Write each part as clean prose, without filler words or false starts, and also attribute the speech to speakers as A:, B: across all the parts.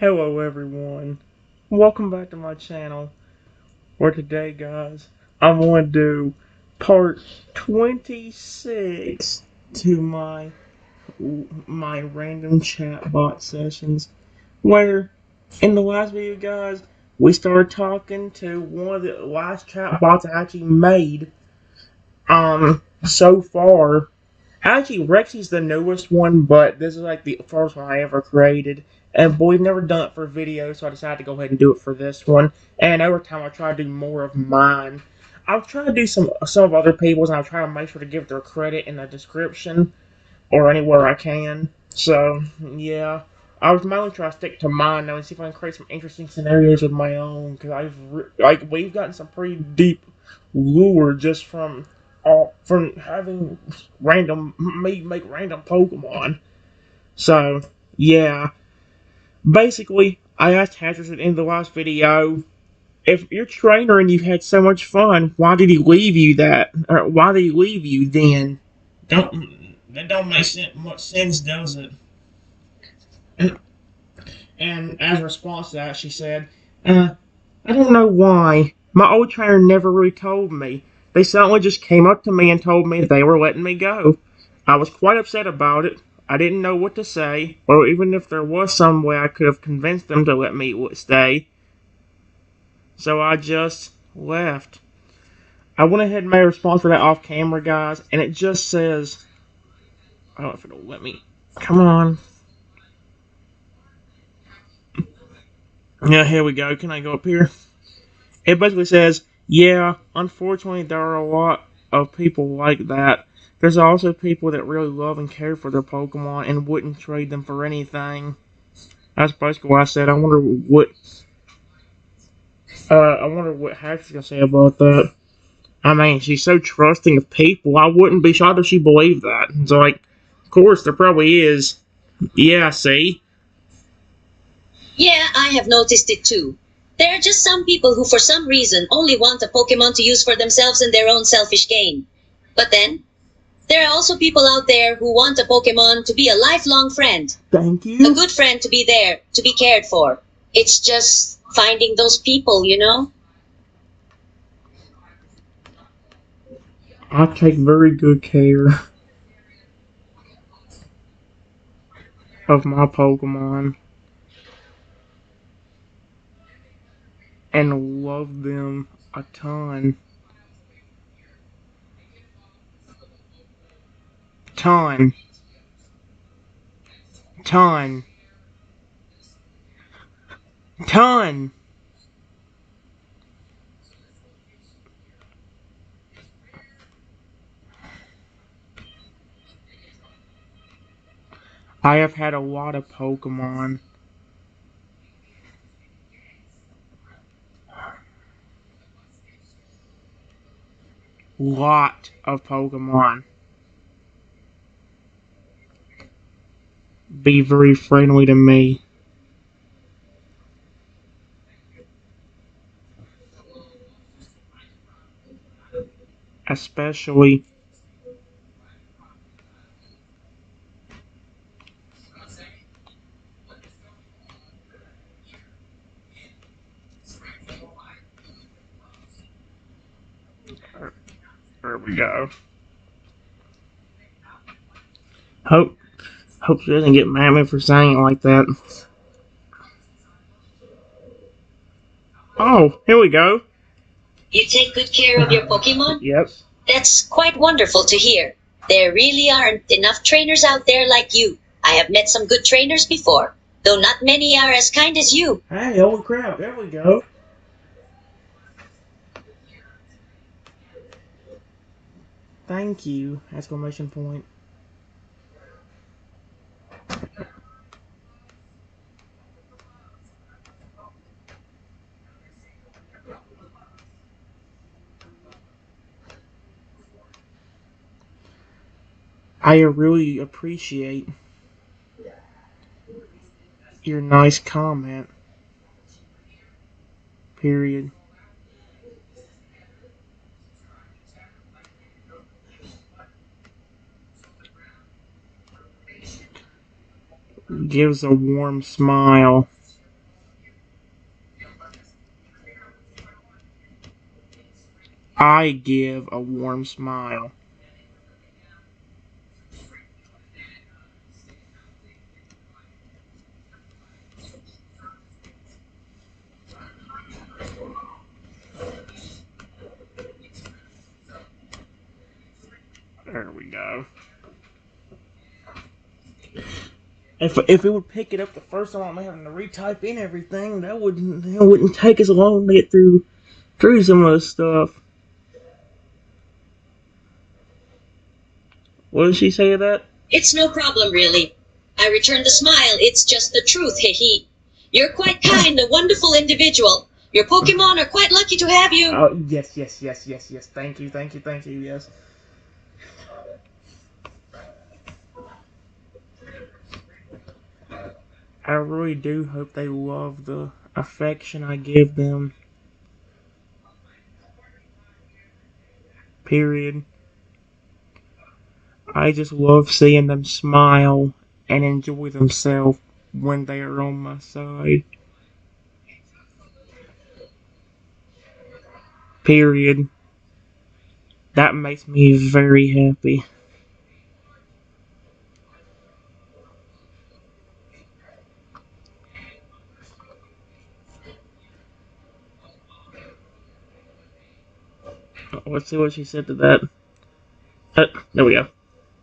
A: Hello everyone, welcome back to my channel, where today guys, I'm going to do part 26 to my random chatbot sessions, where in the last video guys, we started talking to one of the last chatbots I actually made, so far. Actually, Rexy's the newest one, but this is like the first one I ever created. And but we've never done it for video, so I decided to go ahead and do it for this one. And over time, I try to do more of mine. I'll try to do some of other people's, and I'll try to make sure to give their credit in the description or anywhere I can. So yeah, I was mainly trying to stick to mine though, and see if I can create some interesting scenarios with my own. Because we've gotten some pretty deep lure just from having me make random Pokemon. So yeah, basically, I asked Haxorus at the end of the last video, if you're a trainer and you've had so much fun, why did he leave you that? Or why did he leave you then? That don't make much sense, does it? And as a response to that, she said, I don't know why. My old trainer never really told me. They suddenly just came up to me and told me they were letting me go. I was quite upset about it. I didn't know what to say, or even if there was some way I could have convinced them to let me stay. So I just left. I went ahead and made a response for that off camera, guys, and it just says, I don't know if it'll let me. Come on. Yeah, here we go. Can I go up here? It basically says, yeah, unfortunately there are a lot of people like that. There's also people that really love and care for their Pokemon and wouldn't trade them for anything. That's basically what I said. I wonder what Hax is gonna say about that. I mean, she's so trusting of people. I wouldn't be shocked if she believed that. It's like, of course, there probably is. Yeah, see?
B: Yeah, I have noticed it too. There are just some people who for some reason only want a Pokemon to use for themselves and their own selfish gain. But then, there are also people out there who want a Pokemon to be a lifelong friend.
A: Thank
B: A
A: you.
B: good friend to be there, to be cared for. It's just finding those people, you know?
A: I take very good care of my Pokemon and love them a ton. Ton. Ton. Ton. I have had a lot of Pokemon. Lot of Pokemon. Be very friendly to me. Especially there we go. Hope she doesn't get mad at me for saying it like that. Oh, here we go.
B: You take good care of your Pokemon?
A: Yep.
B: That's quite wonderful to hear. There really aren't enough trainers out there like you. I have met some good trainers before, though not many are as kind as you.
A: Hey, holy crap, there we go. Thank you! Exclamation point. I really appreciate your nice comment. Period. Gives a warm smile. I give a warm smile. There we go. If it would pick it up the first time, I'm having to retype in everything. That wouldn't take as long to get through some of the stuff. What did she say to that?
B: It's no problem, really. I returned the smile. It's just the truth, hehe. You're quite kind, a wonderful individual. Your Pokemon are quite lucky to have you.
A: Oh, yes. Thank you, yes. I really do hope they love the affection I give them. Period. I just love seeing them smile and enjoy themselves when they are on my side. Period. That makes me very happy. Let's see what she said to that. There we go.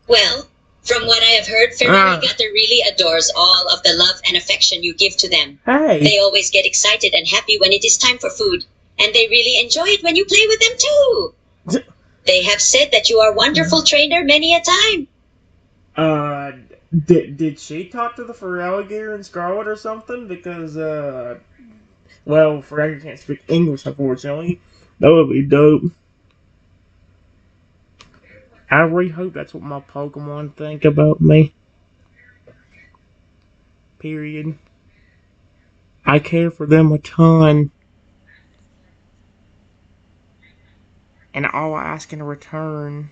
B: Well, from what I have heard, Ferrigata really adores all of the love and affection you give to them.
A: Hey.
B: They always get excited and happy when it is time for food, and they really enjoy it when you play with them too. They have said that you are a wonderful trainer many a time.
A: Did she talk to the Feraligatr and Scarlet or something? Because, well, Feraligatr can't speak English, unfortunately. That would be dope. I really hope that's what my Pokemon think about me. Period. I care for them a ton. And all I ask in return,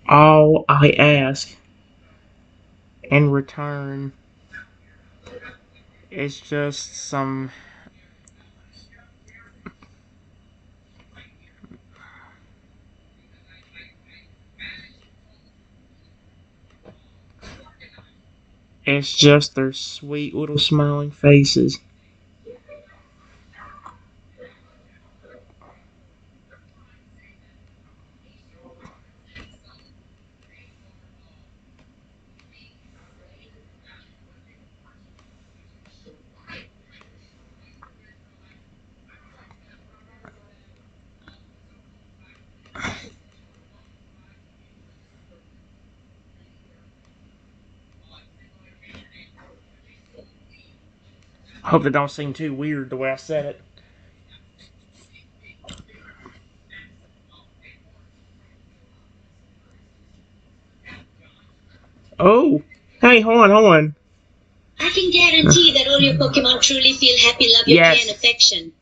A: all I ask in return is just some... It's just their sweet little smiling faces. I hope it don't seem too weird the way I said it. Oh! Hey, hold on.
B: I can guarantee that all your Pokemon truly feel happy, love, your care, and affection.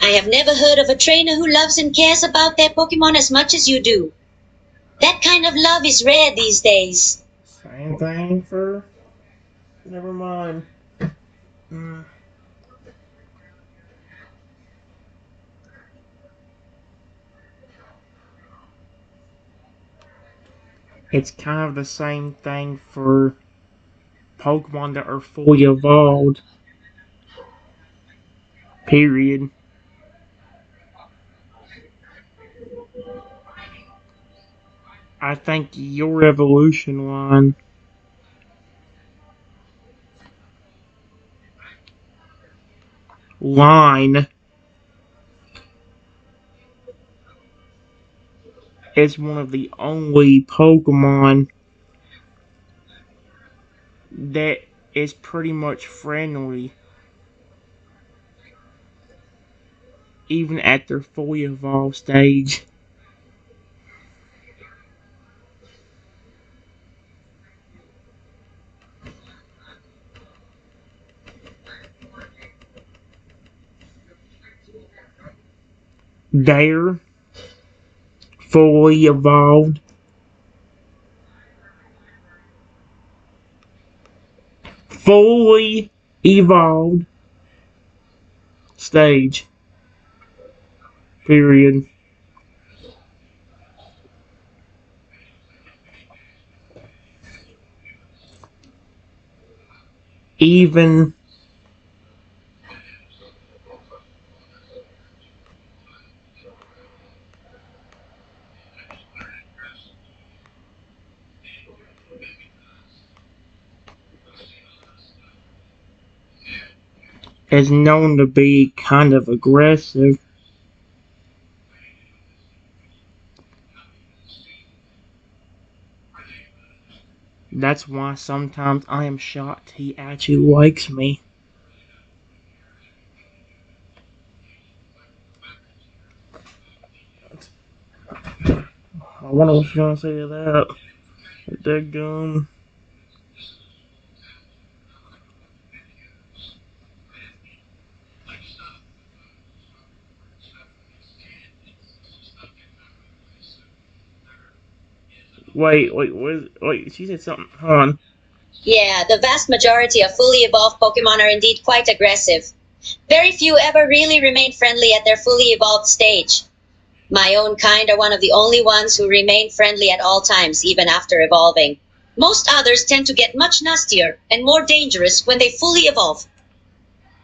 B: I have never heard of a trainer who loves and cares about their Pokemon as much as you do. That kind of love is rare these days.
A: Same thing for... Never mind. It's kind of the same thing for Pokemon that are fully evolved. Period. I think your evolution line is one of the only Pokemon that is pretty much friendly, even at their fully evolved stage. They're fully evolved. fully evolved stage. Period. Even is known to be kind of aggressive. That's why sometimes I am shocked he actually likes me. I wonder what you're gonna say to that. That gun. Wait, she said something. Hold on.
B: Yeah, the vast majority of fully evolved Pokemon are indeed quite aggressive. Very few ever really remain friendly at their fully evolved stage. My own kind are one of the only ones who remain friendly at all times, even after evolving. Most others tend to get much nastier and more dangerous when they fully evolve.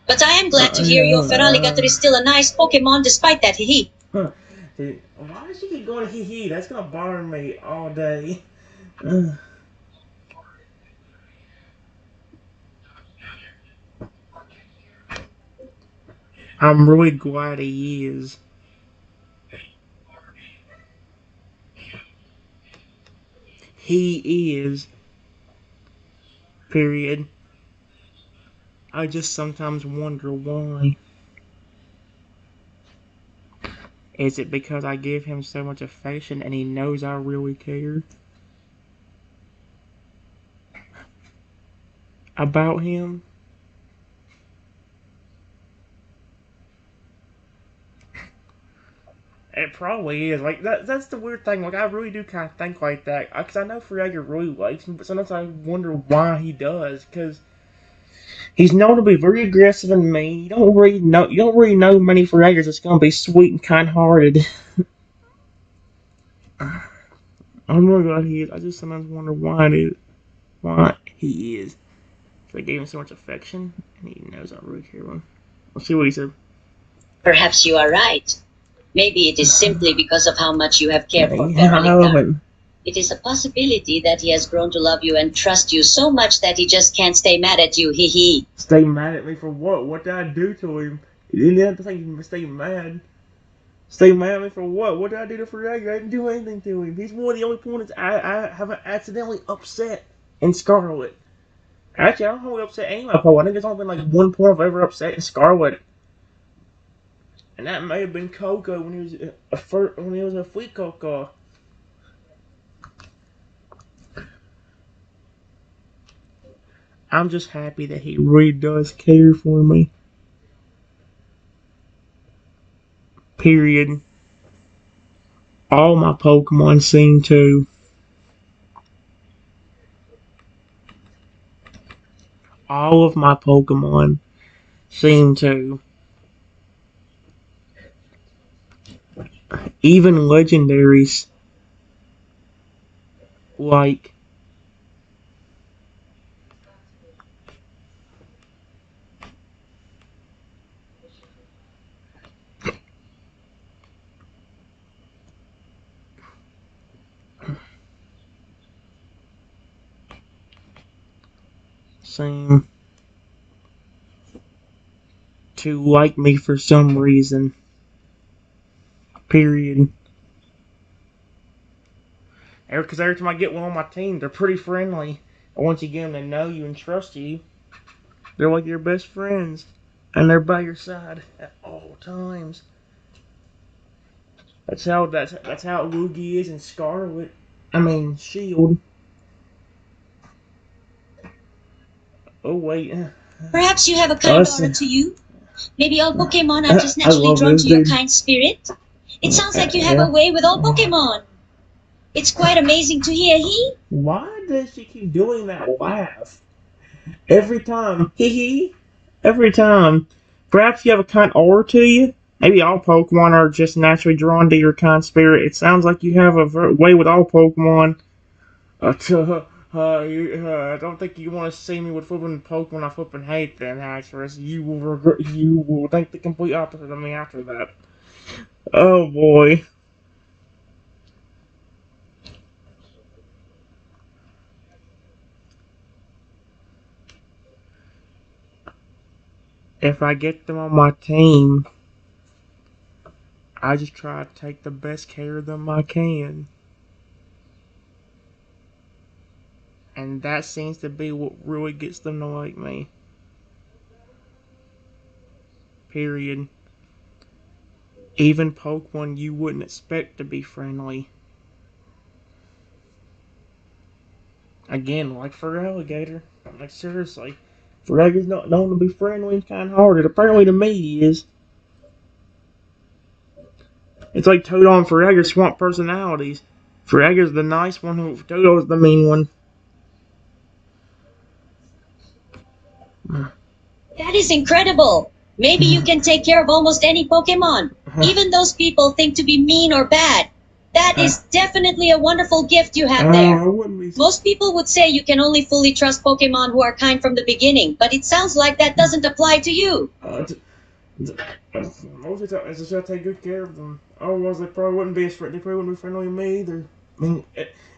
B: But I am glad to hear your Feraligatr is still a nice Pokemon despite that, hehe.
A: Why does she keep going hee hee? That's gonna bother me all day. I'm really glad he is. He is. Period. I just sometimes wonder why. Is it because I give him so much affection and he knows I really care about him? It probably is. Like that's the weird thing. Like I really do kind of think like that because I know Freyager really likes me, but sometimes I wonder why he does. Because he's known to be very aggressive and mean. You don't really know many Freyagers that's gonna be sweet and kind-hearted. I'm really glad he is. I just sometimes wonder why he is. So I gave him so much affection, and he knows I really care about him. Let's see what he said.
B: Perhaps you are right. Maybe it is simply because of how much you have cared for
A: Yeah,
B: Feraligatr. It is a possibility that he has grown to love you and trust you so much that he just can't stay mad at you, hee.
A: Stay mad at me for what? What did I do to him? He didn't have to think he can stay mad. Stay mad at me for what? What did I do to Freyager? I didn't do anything to him. He's one of the only opponents I haven't accidentally upset in Scarlet. Actually, I don't know who upset any of my opponents. I think there's only been like one point I've ever upset in Scarlet. And that may have been Coco when he was a Fleet Coco. I'm just happy that he really does care for me. Period. All my Pokemon seem to. All of my Pokemon seem to. Even legendaries like seem to like me for some reason. Period. Because every time I get one on my team, they're pretty friendly. And once you get them to know you and trust you, they're like your best friends. And they're by your side at all times. That's how Luigi is in Scarlet. I mean Shield. Oh wait.
B: Perhaps you have a kind aura to you? Maybe all Pokemon are just naturally drawn to your kind spirit? It sounds like you have a way with all Pokemon. It's quite amazing to hear,
A: Why does she keep doing that laugh? Every time. Hee hee. Every time. Perhaps you have a kind aura to you? Maybe all Pokemon are just naturally drawn to your kind spirit. It sounds like you have a way with all Pokemon. I don't think you want to see me with flipping Pokemon I flipping hate then, Haxorus. You will think the complete opposite of me after that. Oh boy. If I get them on my team, I just try to take the best care of them I can. And that seems to be what really gets them to like me. Period. Even Pokemon you wouldn't expect to be friendly. Again, like for alligator. Like seriously. Feraligator's not known to be friendly and kind hearted. Apparently to me he is. It's like Todo and Feraligatr swamp personalities. Feraligator's the nice one, who Todo's the mean one.
B: That is incredible. Maybe you can take care of almost any Pokemon, even those people think to be mean or bad. That is definitely a wonderful gift you have there. Most people would say you can only fully trust Pokemon who are kind from the beginning, but it sounds like that doesn't apply to you.
A: Most of the time, I just gotta take good care of them. Otherwise, they probably wouldn't be they probably wouldn't be friendly with me either. I mean,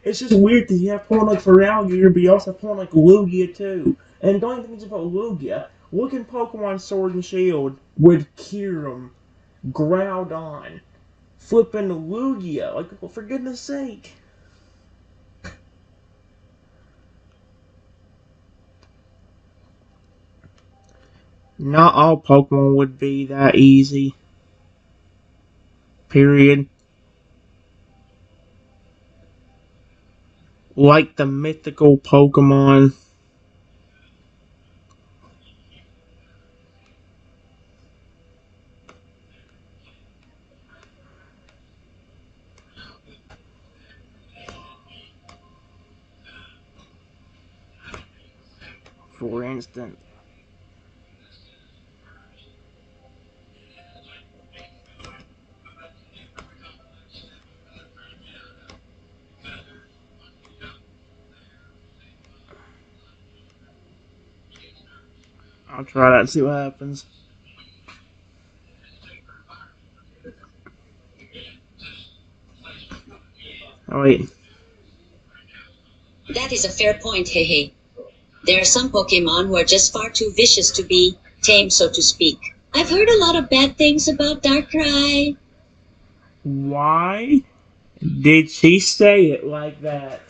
A: it's just weird that you have Pokemon like Feraligatr, but you also have Pokemon like Lugia too. And don't even think about Lugia. Look in Pokemon Sword and Shield with Kyurem, Groudon, flipping Lugia. Like, well, for goodness sake. Not all Pokemon would be that easy. Period. Like the mythical Pokemon. For instance. I'll try that and see what happens. Oh wait.
B: That is a fair point, Hehe. There are some Pokemon who are just far too vicious to be tamed, so to speak. I've heard a lot of bad things about Darkrai.
A: Why did she say it like that?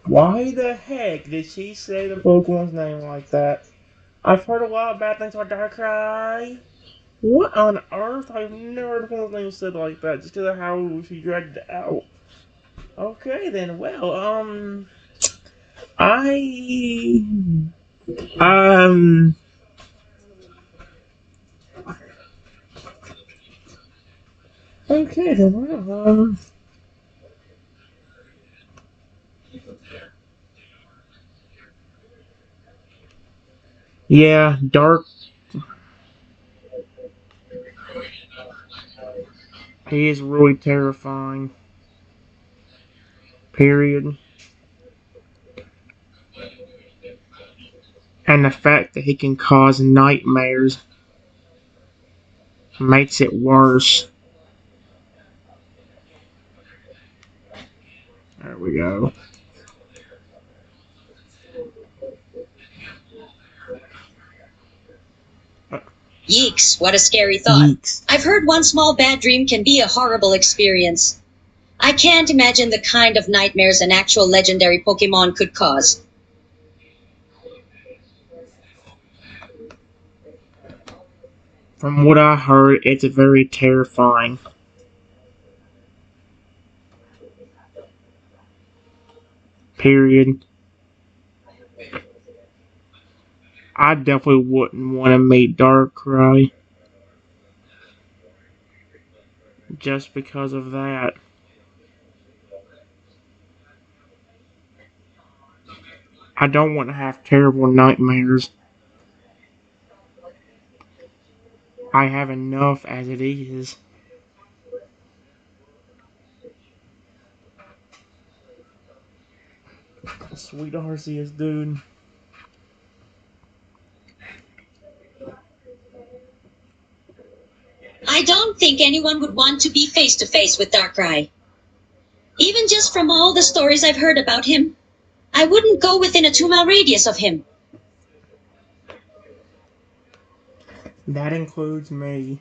A: Why the heck did she say the Pokemon's name like that? I've heard a lot of bad things about Darkrai. What on earth? I've never heard Pokemon's name said like that just because of how she dragged it out. Okay then, well, I, um, okay then, well, yeah, Dark, he is really terrifying. Period. And the fact that he can cause nightmares makes it worse. There we go.
B: Yeeks, what a scary thought.
A: Yeeks.
B: I've heard one small bad dream can be a horrible experience. I can't imagine the kind of nightmares an actual legendary Pokemon could cause.
A: From what I heard, it's very terrifying. Period. I definitely wouldn't want to meet Darkrai just because of that. I don't want to have terrible nightmares. I have enough as it is. Sweet Arceus, dude.
B: I don't think anyone would want to be face to face with Darkrai. Even just from all the stories I've heard about him, I wouldn't go within a 2-mile radius of him.
A: That includes me.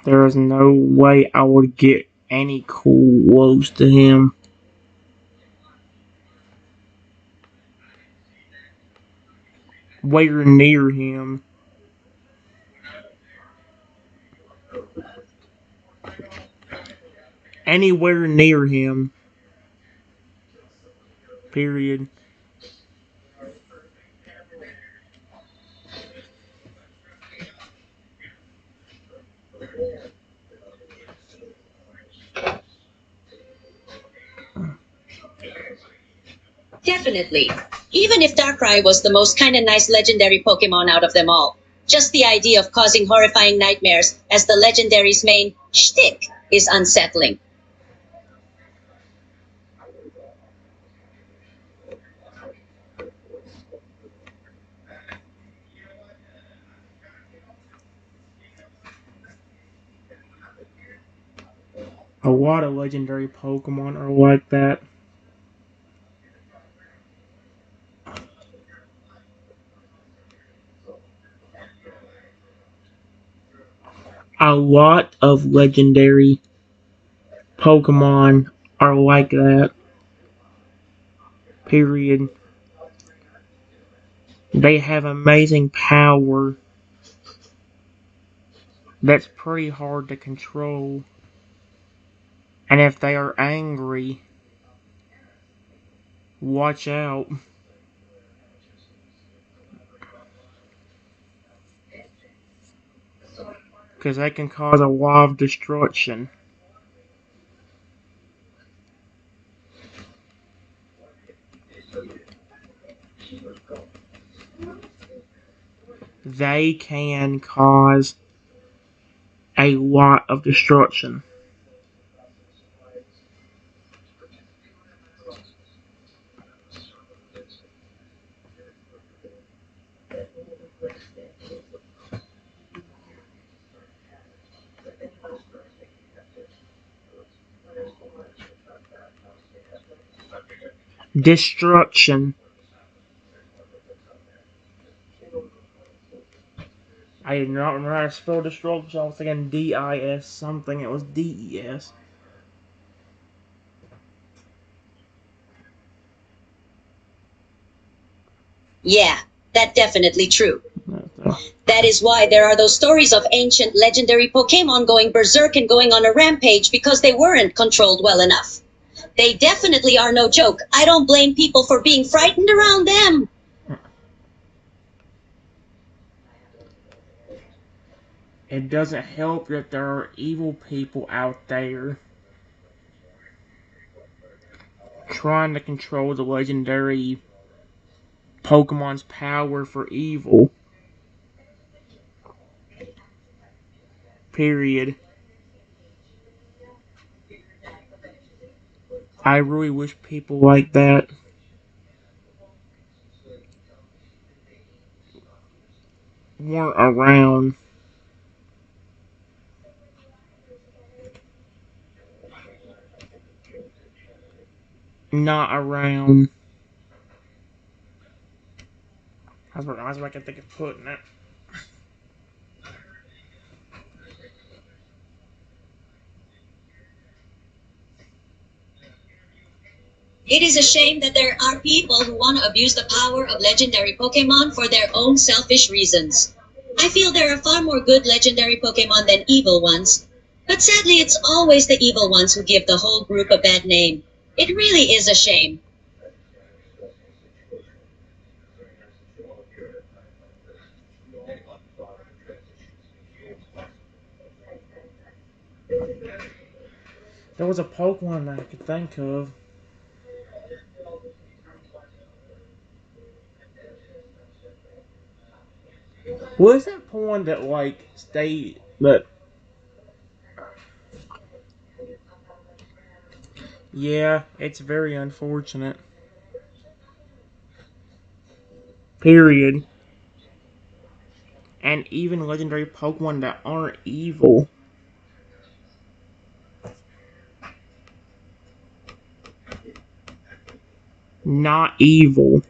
A: There is no way I would get any close to him. Where near him. Anywhere near him. Period.
B: Definitely. Even if Darkrai was the most kinda nice legendary Pokemon out of them all, just the idea of causing horrifying nightmares as the legendary's main shtick is unsettling.
A: A lot of legendary Pokemon are like that. A lot of legendary Pokemon are like that. Period. They have amazing power that's pretty hard to control. And if they are angry, watch out. Because they can cause a lot of destruction. They can cause a lot of destruction. Destruction. I did not remember how to spell destruction. I was thinking D-I-S something. It was D-E-S.
B: Yeah, that's definitely true. That is why there are those stories of ancient legendary Pokemon going berserk and going on a rampage because they weren't controlled well enough. They definitely are no joke. I don't blame people for being frightened around them.
A: It doesn't help that there are evil people out there trying to control the legendary Pokemon's power for evil. Period. I really wish people like that weren't around. Not around. That's what I can think of putting it.
B: It is a shame that there are people who want to abuse the power of legendary Pokemon for their own selfish reasons. I feel there are far more good legendary Pokemon than evil ones. But sadly, it's always the evil ones who give the whole group a bad name. It really is a shame.
A: There was a Pokemon that I could think of. Was that Pokemon that like stayed that? Yeah, it's very unfortunate. Period. And even legendary Pokemon that aren't evil. Not evil.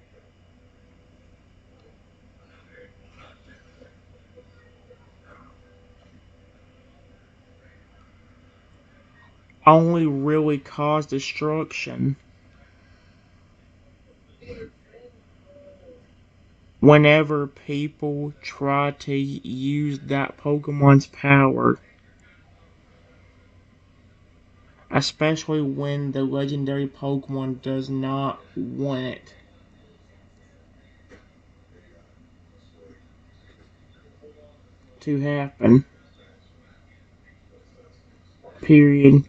A: Only really cause destruction. Whenever people try to use that Pokemon's power. Especially when the legendary Pokemon does not want it to happen. Period.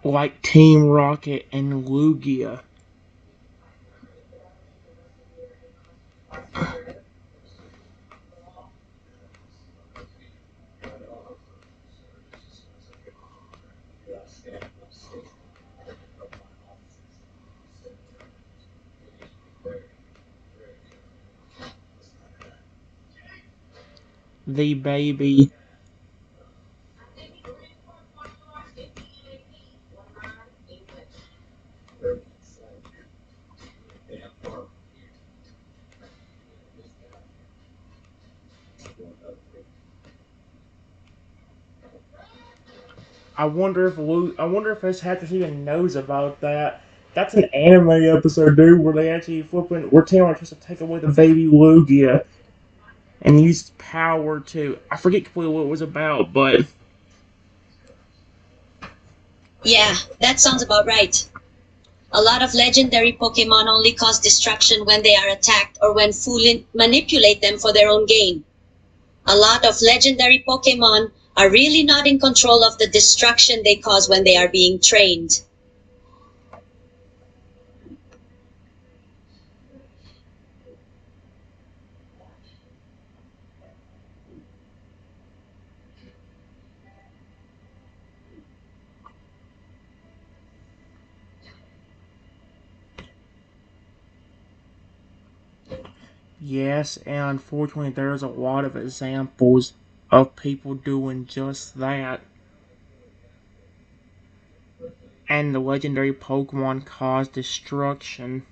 A: Like Team Rocket and Lugia. The baby. I wonder if this actress even knows about that. That's an anime episode, dude, where they actually where Team Rocket tries to take away the baby Lugia and use power to. I forget completely what it was about, but
B: Yeah, that sounds about right. A lot of legendary Pokemon only cause destruction when they are attacked or when Fulin manipulate them for their own gain. A lot of legendary Pokemon are really not in control of the destruction they cause when they are being trained.
A: yes, and unfortunately, there's a lot of examples of people doing just that. And the legendary Pokemon cause destruction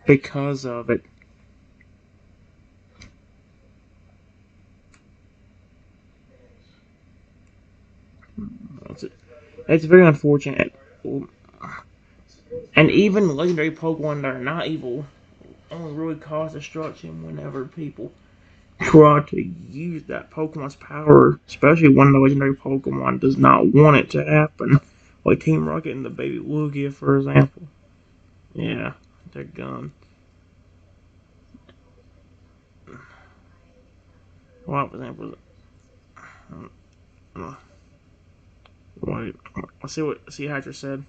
A: because of it. It's, it's very unfortunate. And even legendary Pokemon that are not evil only really cause destruction whenever people try to use that Pokemon's power, especially when the legendary Pokemon does not want it to happen. Like Team Rocket and the baby Lugia, for example. Yeah, they're gone. Well, for example, wait, let's see how Hatcher said.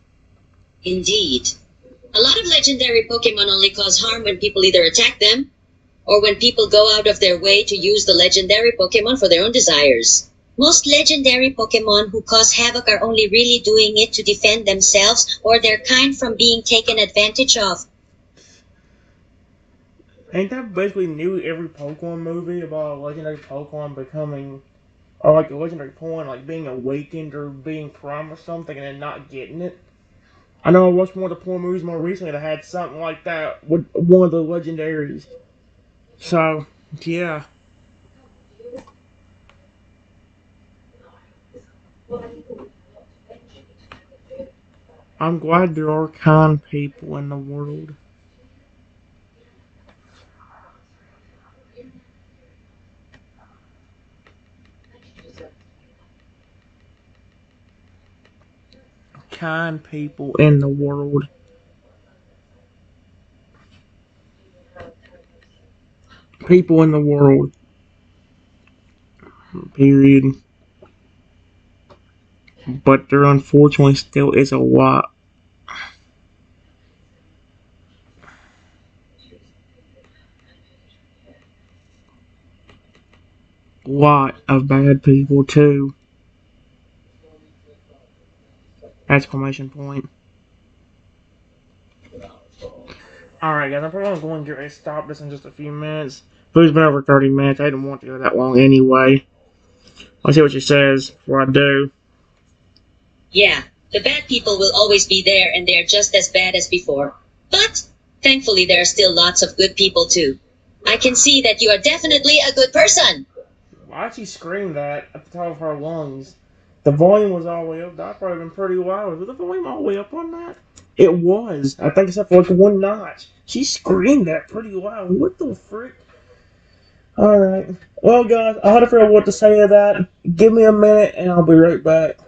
B: Indeed. A lot of legendary Pokemon only cause harm when people either attack them or when people go out of their way to use the legendary Pokemon for their own desires. Most legendary Pokemon who cause havoc are only really doing it to defend themselves or their kind from being taken advantage of.
A: Ain't that basically new every Pokemon movie about a legendary Pokemon becoming, or like a legendary Pokemon like being awakened or being promised something and then not getting it? I know I watched one of the Pokemon movies more recently that had something like that with one of the legendaries. So, yeah, I'm glad there are kind people in the world. Kind people in the world. people in the world. Period. But there unfortunately still is a lot of bad people too. Exclamation point. Alright guys, I'm probably going to stop this in just a few minutes. It's been over 30 minutes. I didn't want to go that long anyway. I'll see what she says before I do.
B: Yeah, the bad people will always be there and they're just as bad as before. But, thankfully there are still lots of good people too. I can see that you are definitely a good person.
A: Why'd she scream that at the top of her lungs? The volume was all the way up. That probably been pretty loud. Was the volume all the way up on that? It was. I think except for like one notch. She screamed that pretty loud. What the frick? Alright. Well, guys, I had to figure out what to say to that. Give me a minute and I'll be right back.